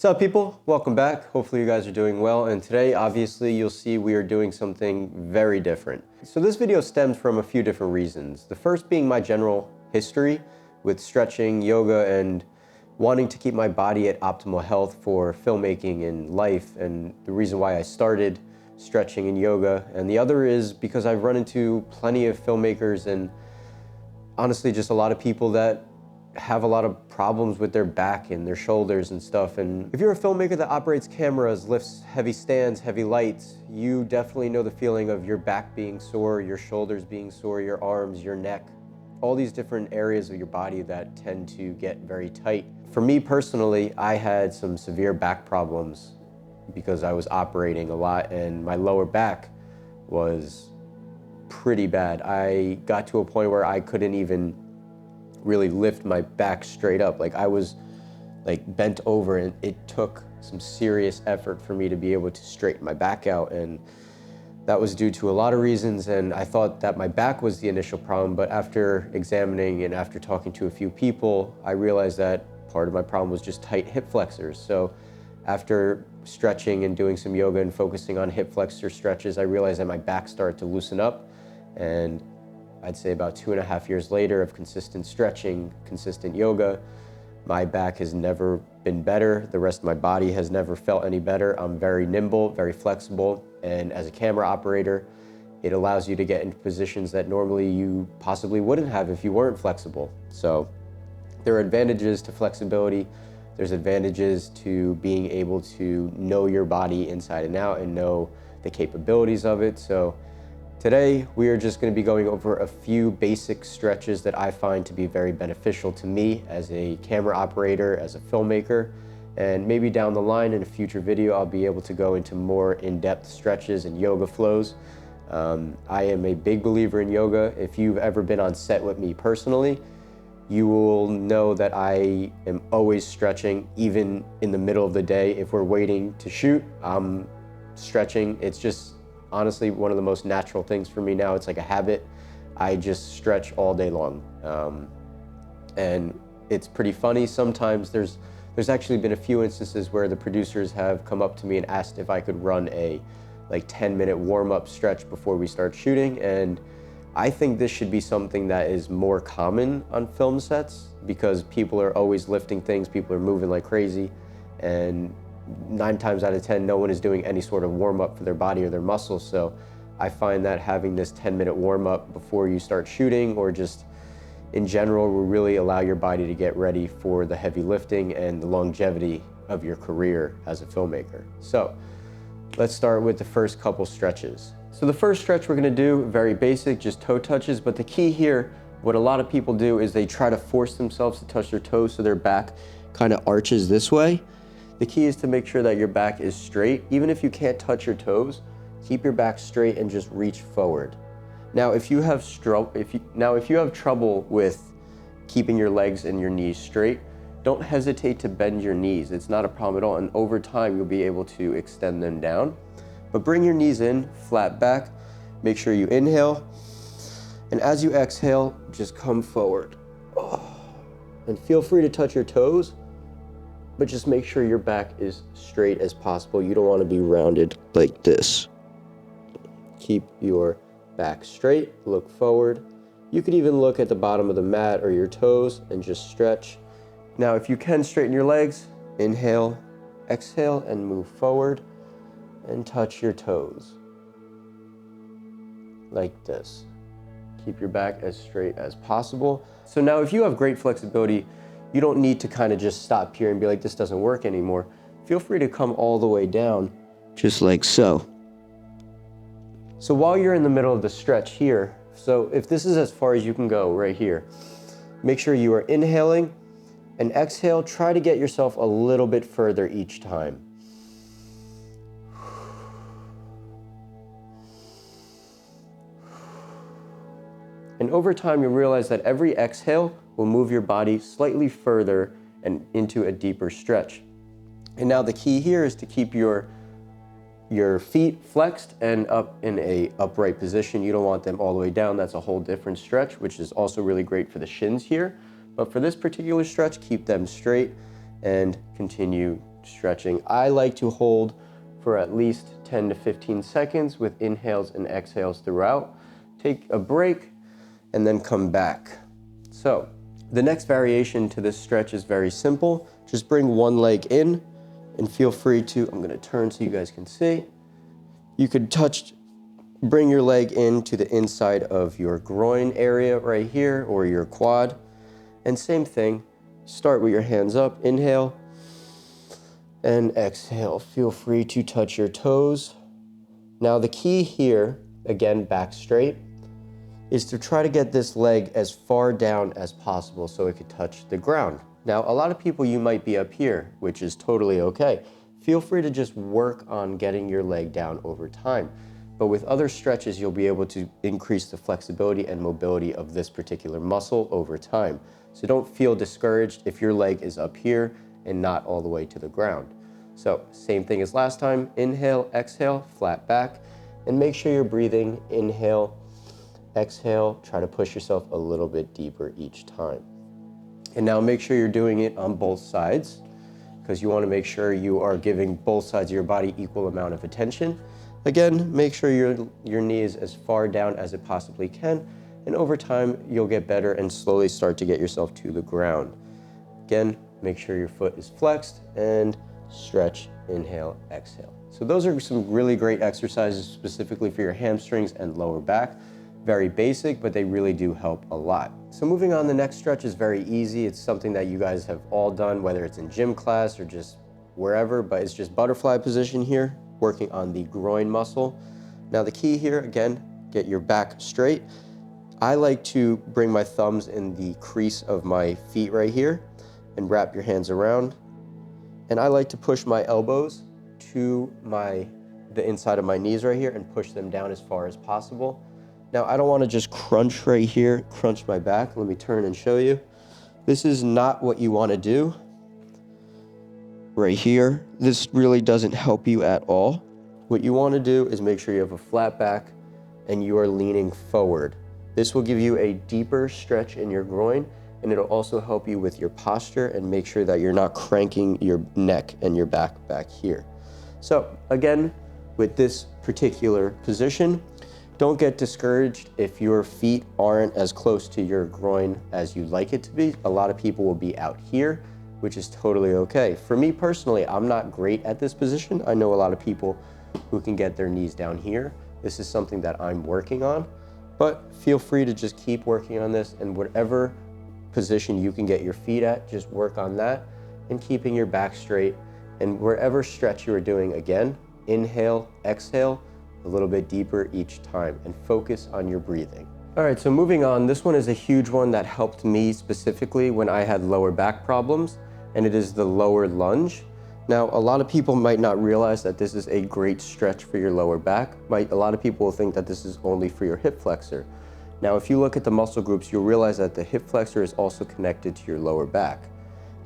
What's up, people? Welcome back. Hopefully you guys are doing well, and today obviously you'll see we are doing something very different. So this video stems from a few different reasons. The first being my general history with stretching, yoga, and wanting to keep my body at optimal health for filmmaking and life, and the reason why I started stretching and yoga. And the other is because I've run into plenty of filmmakers and honestly just a lot of people that have a lot of problems with their back and their shoulders and stuff. And if you're a filmmaker that operates cameras, lifts heavy stands, heavy lights, you definitely know the feeling of your back being sore, your shoulders being sore, your arms, your neck, all these different areas of your body that tend to get very tight. For me personally, I had some severe back problems because I was operating a lot and my lower back was pretty bad. I got to a point where I couldn't even really lift my back straight up. Like I was bent over, and it took some serious effort for me to be able to straighten my back out. And that was due to a lot of reasons. And I thought that my back was the initial problem, but after examining and after talking to a few people, I realized that part of my problem was just tight hip flexors. So after stretching and doing some yoga and focusing on hip flexor stretches, I realized that my back started to loosen up. And I'd say about 2.5 years later of consistent stretching, consistent yoga, my back has never been better. The rest of my body has never felt any better. I'm very nimble, very flexible, and as a camera operator, it allows you to get into positions that normally you possibly wouldn't have if you weren't flexible. So there are advantages to flexibility. There's advantages to being able to know your body inside and out and know the capabilities of it. So today, we are just going to be going over a few basic stretches that I find to be very beneficial to me as a camera operator, as a filmmaker, and maybe down the line in a future video, I'll be able to go into more in-depth stretches and yoga flows. I am a big believer in yoga. If you've ever been on set with me personally, you will know that I am always stretching, even in the middle of the day. If we're waiting to shoot, I'm stretching. It's just honestly one of the most natural things for me now. It's like a habit. I just stretch all day long. And it's pretty funny. Sometimes there's actually been a few instances where the producers have come up to me and asked if I could run a 10-minute warm-up stretch before we start shooting. And I think this should be something that is more common on film sets because people are always lifting things, people are moving like crazy, and 9 times out of 10, no one is doing any sort of warm-up for their body or their muscles. So I find that having this 10-minute warm-up before you start shooting, or just in general, will really allow your body to get ready for the heavy lifting and the longevity of your career as a filmmaker. So let's start with the first couple stretches. So the first stretch we're gonna do, very basic, just toe touches, but the key here, what a lot of people do is they try to force themselves to touch their toes so their back kind of arches this way. The key is to make sure that your back is straight. Even if you can't touch your toes, keep your back straight and just reach forward. Now, if you have trouble with keeping your legs and your knees straight, don't hesitate to bend your knees. It's not a problem at all, and over time you'll be able to extend them down. But bring your knees in, flat back. Make sure you inhale, and as you exhale, just come forward. And feel free to touch your toes, but just make sure your back is straight as possible. You don't want to be rounded like this. Keep your back straight, look forward. You could even look at the bottom of the mat or your toes and just stretch. Now, if you can straighten your legs, inhale, exhale, and move forward and touch your toes like this. Keep your back as straight as possible. So now if you have great flexibility, you don't need to kind of just stop here and be like, this doesn't work anymore. Feel free to come all the way down, just like so. So while you're in the middle of the stretch here, so if this is as far as you can go right here, make sure you are inhaling and exhale. Try to get yourself a little bit further each time. And over time, you'll realize that every exhale will move your body slightly further and into a deeper stretch. And now the key here is to keep your feet flexed and up in a upright position. You don't want them all the way down. That's a whole different stretch, which is also really great for the shins here. But for this particular stretch, keep them straight and continue stretching. I like to hold for at least 10 to 15 seconds with inhales and exhales throughout. Take a break and then come back. So the next variation to this stretch is very simple. Just bring one leg in and feel free to, I'm gonna turn so you guys can see. You could bring your leg into the inside of your groin area right here or your quad. And same thing, start with your hands up, inhale and exhale. Feel free to touch your toes. Now the key here, again, back straight, is to try to get this leg as far down as possible so it could touch the ground. Now, a lot of people, you might be up here, which is totally okay. Feel free to just work on getting your leg down over time. But with other stretches, you'll be able to increase the flexibility and mobility of this particular muscle over time. So don't feel discouraged if your leg is up here and not all the way to the ground. So same thing as last time, inhale, exhale, flat back, and make sure you're breathing, inhale, exhale, try to push yourself a little bit deeper each time. And now make sure you're doing it on both sides, because you want to make sure you are giving both sides of your body equal amount of attention. Again, make sure your knee is as far down as it possibly can, and over time you'll get better and slowly start to get yourself to the ground. Again, make sure your foot is flexed and stretch, inhale, exhale. So those are some really great exercises specifically for your hamstrings and lower back. Very basic, but they really do help a lot. So moving on, the next stretch is very easy. It's something that you guys have all done, whether it's in gym class or just wherever, but it's just butterfly position here, working on the groin muscle. Now the key here, again, get your back straight. I like to bring my thumbs in the crease of my feet right here and wrap your hands around. And I like to push my elbows to the inside of my knees right here and push them down as far as possible. Now, I don't want to just crunch right here, crunch my back. Let me turn and show you. This is not what you want to do right here. This really doesn't help you at all. What you want to do is make sure you have a flat back and you are leaning forward. This will give you a deeper stretch in your groin, and it'll also help you with your posture and make sure that you're not cranking your neck and your back here. So again, with this particular position, don't get discouraged if your feet aren't as close to your groin as you'd like it to be. A lot of people will be out here, which is totally okay. For me personally, I'm not great at this position. I know a lot of people who can get their knees down here. This is something that I'm working on, but feel free to just keep working on this, and whatever position you can get your feet at, just work on that and keeping your back straight. And wherever stretch you are doing, again, inhale, exhale, a little bit deeper each time, and focus on your breathing. All right, so moving on, this one is a huge one that helped me specifically when I had lower back problems, and it is the lower lunge. Now, a lot of people might not realize that this is a great stretch for your lower back. A lot of people will think that this is only for your hip flexor. Now, if you look at the muscle groups, you'll realize that the hip flexor is also connected to your lower back.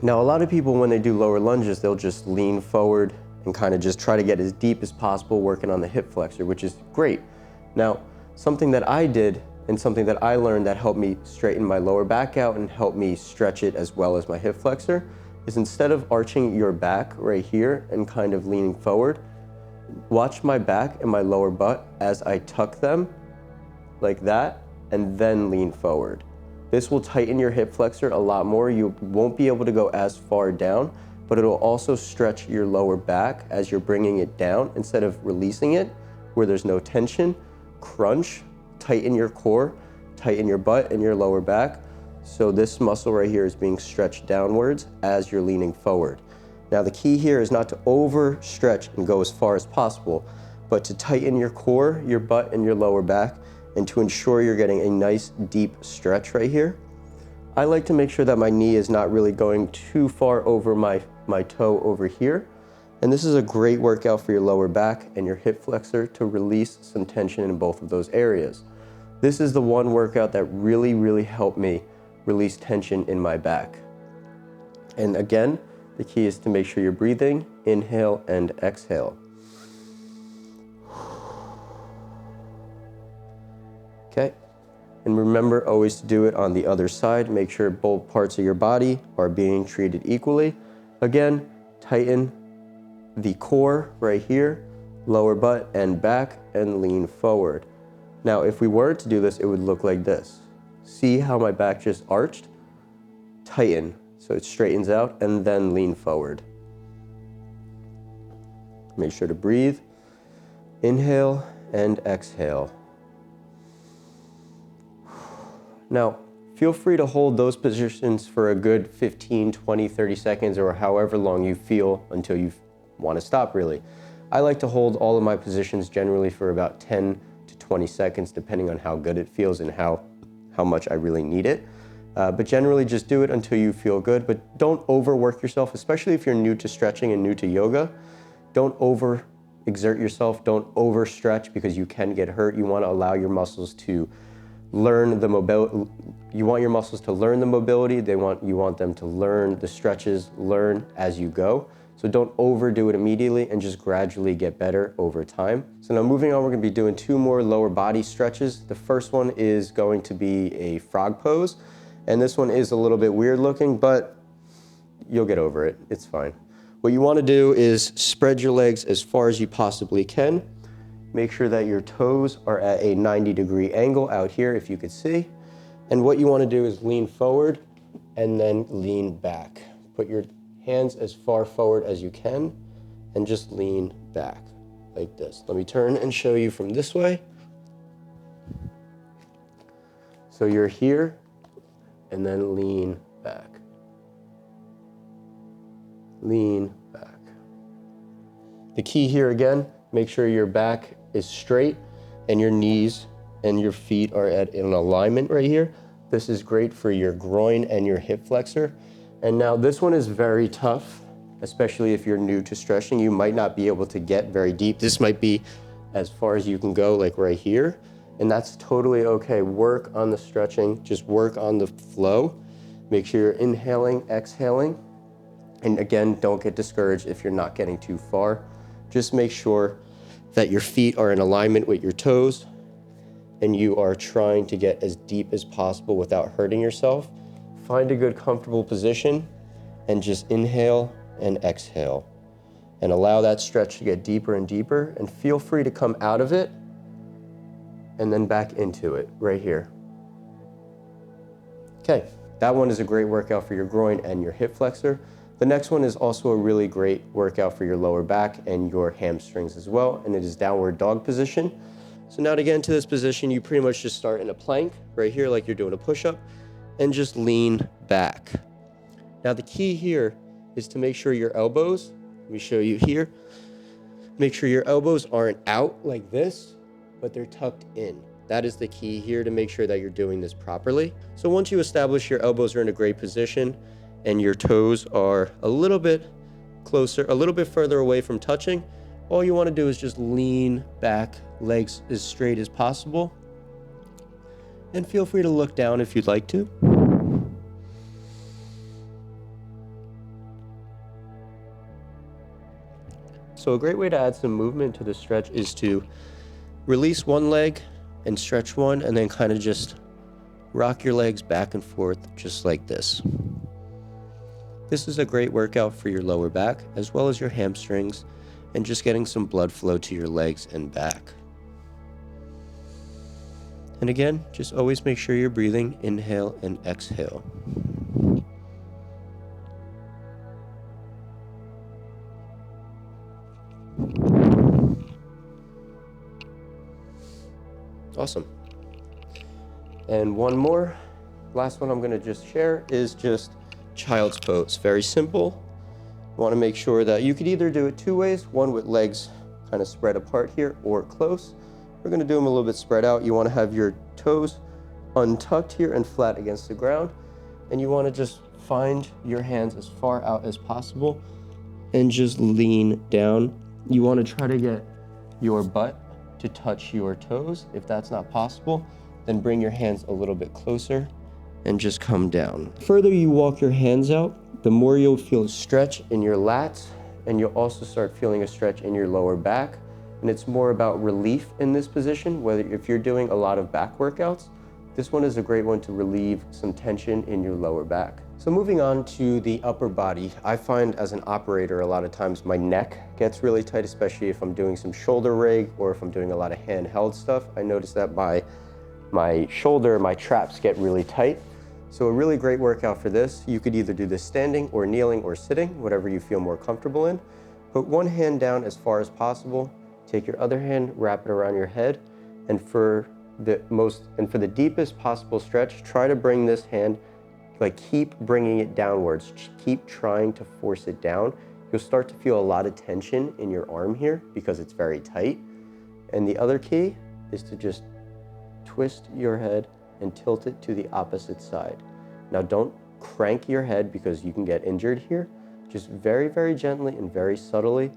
Now, a lot of people, when they do lower lunges, they'll just lean forward and kind of just try to get as deep as possible working on the hip flexor, which is great. Now, something that I did and something that I learned that helped me straighten my lower back out and help me stretch it as well as my hip flexor is, instead of arching your back right here and kind of leaning forward, watch my back and my lower butt as I tuck them like that and then lean forward. This will tighten your hip flexor a lot more. You won't be able to go as far down, but it'll also stretch your lower back as you're bringing it down. Instead of releasing it where there's no tension, crunch, tighten your core, tighten your butt and your lower back. So this muscle right here is being stretched downwards as you're leaning forward. Now the key here is not to overstretch and go as far as possible, but to tighten your core, your butt and your lower back, and to ensure you're getting a nice deep stretch right here. I like to make sure that my knee is not really going too far over my toe over here. And this is a great workout for your lower back and your hip flexor to release some tension in both of those areas. This is the one workout that really, really helped me release tension in my back. And again, the key is to make sure you're breathing, inhale and exhale. Okay, and remember always to do it on the other side. Make sure both parts of your body are being treated equally. Again, tighten the core right here, lower butt and back, and lean forward. Now, if we were to do this, it would look like this. See how my back just arched? Tighten, so it straightens out, and then lean forward. Make sure to breathe. Inhale and exhale. Now, feel free to hold those positions for a good 15, 20, 30 seconds, or however long you feel until you want to stop, really. I like to hold all of my positions generally for about 10 to 20 seconds, depending on how good it feels and how much I really need it. But generally just do it until you feel good, but don't overwork yourself, especially if you're new to stretching and new to yoga. Don't overexert yourself, don't overstretch because you can get hurt. You want to allow your muscles to learn the mobility. You want your muscles to learn the mobility. You want them to learn the stretches, learn as you go. So don't overdo it immediately and just gradually get better over time. So now moving on, we're going to be doing 2 more lower body stretches. The first one is going to be a frog pose. And this one is a little bit weird looking, but you'll get over it. It's fine. What you want to do is spread your legs as far as you possibly can. Make sure that your toes are at a 90-degree angle out here, if you could see. And what you want to do is lean forward and then lean back. Put your hands as far forward as you can and just lean back like this. Let me turn and show you from this way. So you're here and then lean back. Lean back. The key here again, make sure your back is straight and your knees and your feet are at an alignment right here. This is great for your groin and your hip flexor. And now this one is very tough, especially if you're new to stretching. You might not be able to get very deep. This might be as far as you can go, like right here. And that's totally okay. Work on the stretching, just work on the flow. Make sure you're inhaling, exhaling. And again, don't get discouraged if you're not getting too far. Just make sure that your feet are in alignment with your toes and you are trying to get as deep as possible without hurting yourself. Find a good comfortable position and just inhale and exhale and allow that stretch to get deeper and deeper, and feel free to come out of it and then back into it right here. Okay, that one is a great workout for your groin and your hip flexor. The next one is also a really great workout for your lower back and your hamstrings as well, and it is downward dog position. So now to get into this position, you pretty much just start in a plank right here like you're doing a push-up and just lean back. Now the key here is to make sure your elbows, let me show you here, make sure your elbows aren't out like this, but they're tucked in. That is the key here to make sure that you're doing this properly. So once you establish your elbows are in a great position and your toes are a little bit closer, a little bit further away from touching, all you want to do is just lean back, legs as straight as possible. And feel free to look down if you'd like to. So a great way to add some movement to the stretch is to release one leg and stretch one, and then kind of just rock your legs back and forth just like this. This is a great workout for your lower back as well as your hamstrings and just getting some blood flow to your legs and back. And again, just always make sure you're breathing, inhale and exhale. Awesome. And one more, last one I'm going to just share is just child's pose. Very simple. You want to make sure that you could either do it 2 ways, one with legs kind of spread apart here or close. We're going to do them a little bit spread out. You want to have your toes untucked here and flat against the ground, and you want to just find your hands as far out as possible and just lean down. You want to try to get your butt to touch your toes. If that's not possible, then bring your hands a little bit closer and just come down. The further you walk your hands out, the more you'll feel a stretch in your lats, and you'll also start feeling a stretch in your lower back. And it's more about relief in this position, whether if you're doing a lot of back workouts, this one is a great one to relieve some tension in your lower back. So moving on to the upper body, I find as an operator a lot of times my neck gets really tight, especially if I'm doing some shoulder rig or if I'm doing a lot of handheld stuff. I notice that my shoulder, my traps get really tight. So a really great workout for this, you could either do this standing or kneeling or sitting, whatever you feel more comfortable in. Put one hand down as far as possible, take your other hand, wrap it around your head, and for the deepest possible stretch, try to bring this hand, like keep bringing it downwards, keep trying to force it down. You'll start to feel a lot of tension in your arm here because it's very tight. And the other key is to just twist your head and tilt it to the opposite side. Now don't crank your head because you can get injured here. Just very, very gently and very subtly,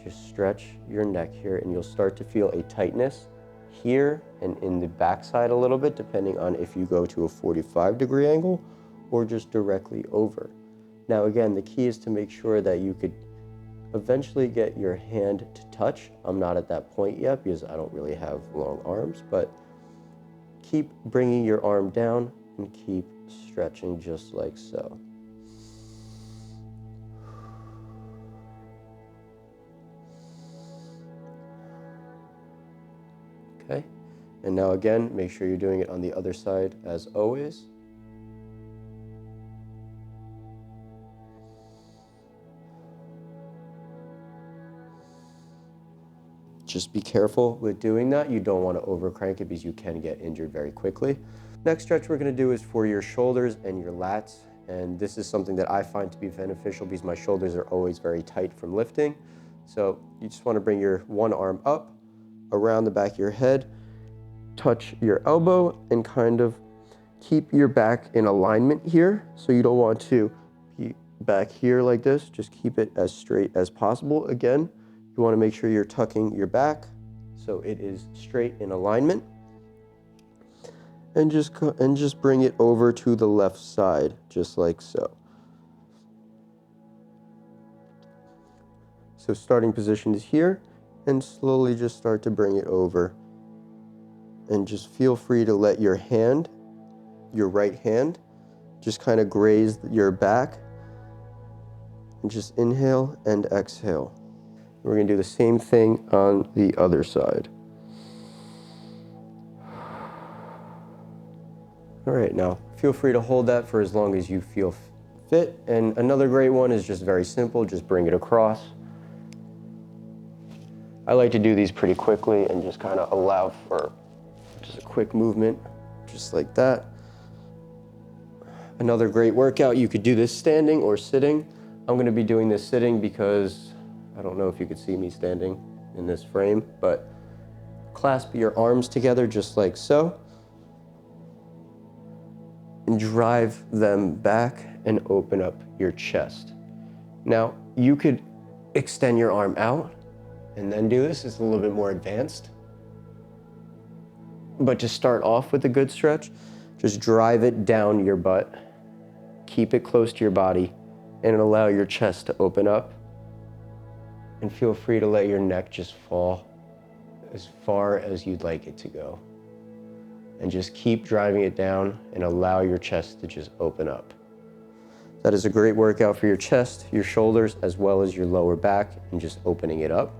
just stretch your neck here and you'll start to feel a tightness here and in the backside a little bit, depending on if you go to a 45-degree angle or just directly over. Now again, the key is to make sure that you could eventually get your hand to touch. I'm not at that point yet because I don't really have long arms, but keep bringing your arm down and keep stretching just like so. Okay, and now again, make sure you're doing it on the other side as always. Just be careful with doing that. You don't want to overcrank it because you can get injured very quickly. Next stretch we're going to do is for your shoulders and your lats. And this is something that I find to be beneficial because my shoulders are always very tight from lifting. So you just want to bring your one arm up around the back of your head, touch your elbow, and kind of keep your back in alignment here. So you don't want to be back here like this. Just keep it as straight as possible. Again, you want to make sure you're tucking your back so it is straight in alignment. And just bring it over to the left side, just like so. So starting position is here, and slowly just start to bring it over. And just feel free to let your hand, your right hand, just kind of graze your back. And just inhale and exhale. We're going to do the same thing on the other side. All right, now feel free to hold that for as long as you feel fit. And another great one is just very simple, just bring it across. I like to do these pretty quickly and just kind of allow for just a quick movement, just like that. Another great workout, you could do this standing or sitting. I'm going to be doing this sitting because I don't know if you could see me standing in this frame, but clasp your arms together just like so and drive them back and open up your chest. Now, you could extend your arm out and then do this. It's a little bit more advanced. But to start off with a good stretch, just drive it down your butt, keep it close to your body, and allow your chest to open up. And feel free to let your neck just fall as far as you'd like it to go. And just keep driving it down and allow your chest to just open up. That is a great workout for your chest, your shoulders, as well as your lower back, and just opening it up.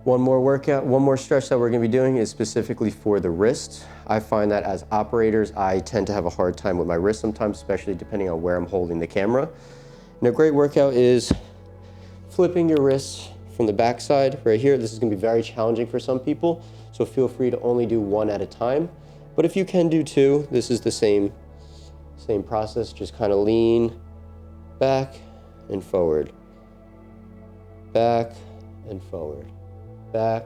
One more stretch that we're gonna be doing is specifically for the wrists. I find that as operators, I tend to have a hard time with my wrists sometimes, especially depending on where I'm holding the camera. And a great workout is flipping your wrists from the back side right here. This is gonna be very challenging for some people, so feel free to only do one at a time. But if you can do two, this is the same process. Just kind of lean back and forward, back and forward, back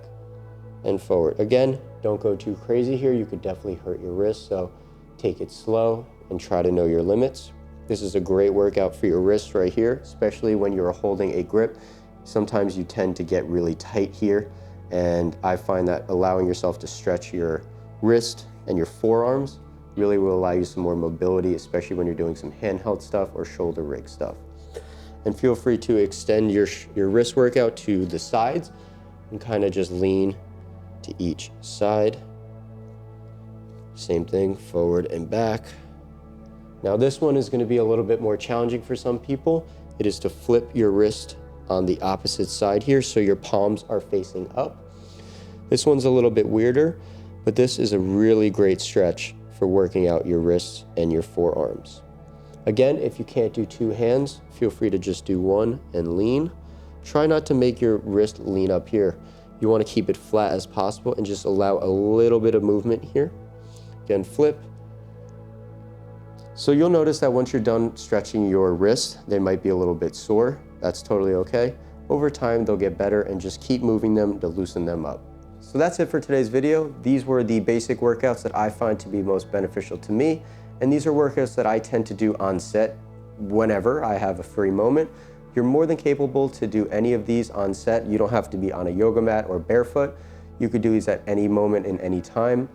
and forward. Again, don't go too crazy here. You could definitely hurt your wrist, so take it slow and try to know your limits. This is a great workout for your wrists right here, especially when you're holding a grip. Sometimes you tend to get really tight here, and I find that allowing yourself to stretch your wrist and your forearms really will allow you some more mobility, especially when you're doing some handheld stuff or shoulder rig stuff. And feel free to extend your wrist workout to the sides and kind of just lean to each side. Same thing, forward and back. Now this one is going to be a little bit more challenging for some people. It is to flip your wrist on the opposite side here so your palms are facing up. This one's a little bit weirder, but this is a really great stretch for working out your wrists and your forearms. Again, if you can't do two hands, feel free to just do one and lean. Try not to make your wrist lean up here. You want to keep it flat as possible and just allow a little bit of movement here. Again, flip. So you'll notice that once you're done stretching your wrists, they might be a little bit sore. That's totally okay. Over time, they'll get better, and just keep moving them to loosen them up. So that's it for today's video. These were the basic workouts that I find to be most beneficial to me. And these are workouts that I tend to do on set whenever I have a free moment. You're more than capable to do any of these on set. You don't have to be on a yoga mat or barefoot. You could do these at any moment in any time.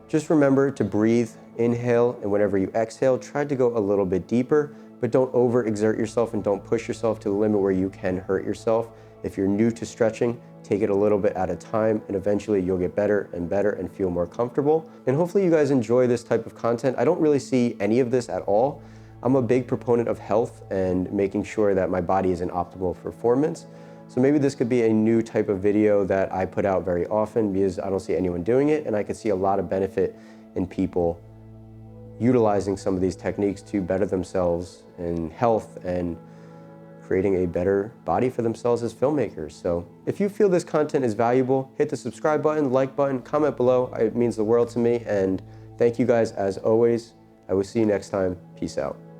Just remember to breathe, inhale, and whenever you exhale, try to go a little bit deeper, but don't overexert yourself and don't push yourself to the limit where you can hurt yourself. If you're new to stretching, take it a little bit at a time, and eventually you'll get better and feel more comfortable. And hopefully you guys enjoy this type of content. I don't really see any of this at all. I'm a big proponent of health and making sure that my body is in optimal performance. So maybe this could be a new type of video that I put out very often because I don't see anyone doing it, and I could see a lot of benefit in people utilizing some of these techniques to better themselves in health and creating a better body for themselves as filmmakers. So if you feel this content is valuable, hit the subscribe button, like button, comment below. It means the world to me, and thank you guys as always. I will see you next time. Peace out.